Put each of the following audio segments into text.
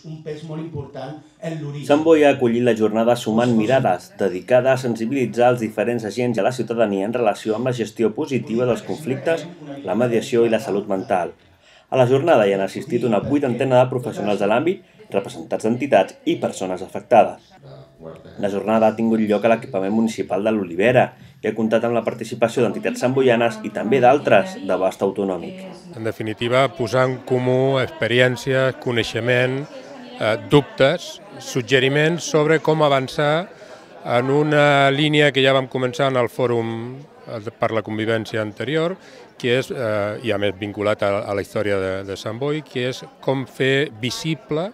un pes molt important en l'origen. Sant Boi ha acollit la jornada Sumant Mirades, dedicada a sensibilitzar els diferents agents i a la ciutadania en relació amb la gestió positiva dels conflictes, la mediació i la salut mental. A la jornada hi han assistit una 80ena de professionals de l'àmbit, representats d'entitats i persones afectades. La jornada ha tingut lloc a l'equipament municipal de l'Olivera i ha comptat amb la participació d'entitats santboianes i també d'altres d'abast autonòmic. En definitiva, posar en comú experiències, coneixement, dubtes, suggeriments sobre com avançar en una línia que ja vam començar en el fòrum per la convivència anterior, que és, i a més vinculat a la història de Sant Boi, que és com fer visible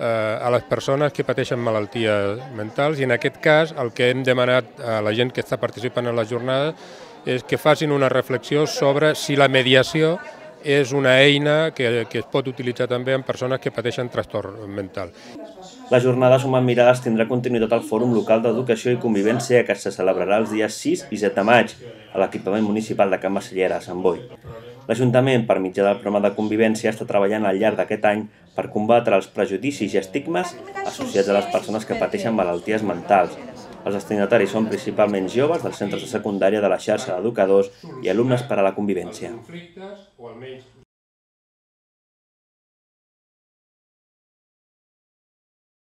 a les persones que pateixen malalties mentals, i en aquest cas el que hem demanat a la gent que està participant en la jornada és que facin una reflexió sobre si la mediació és una eina que es pot utilitzar també en persones que pateixen trastorn mental. La jornada Sumant Mirades tindrà continuïtat al Fòrum Local d'Educació i Convivència que se celebrarà els dies 6 i 7 de maig a l'equipament municipal de Can Bassellera, a Sant Boi. L'Ajuntament, per mitjà del programa de convivència, està treballant al llarg d'aquest any per combatre els prejudicis i estigmes associats a les persones que pateixen malalties mentals. Els destinataris són principalment joves dels centres de secundària de la xarxa d'educadors i alumnes per a la convivència.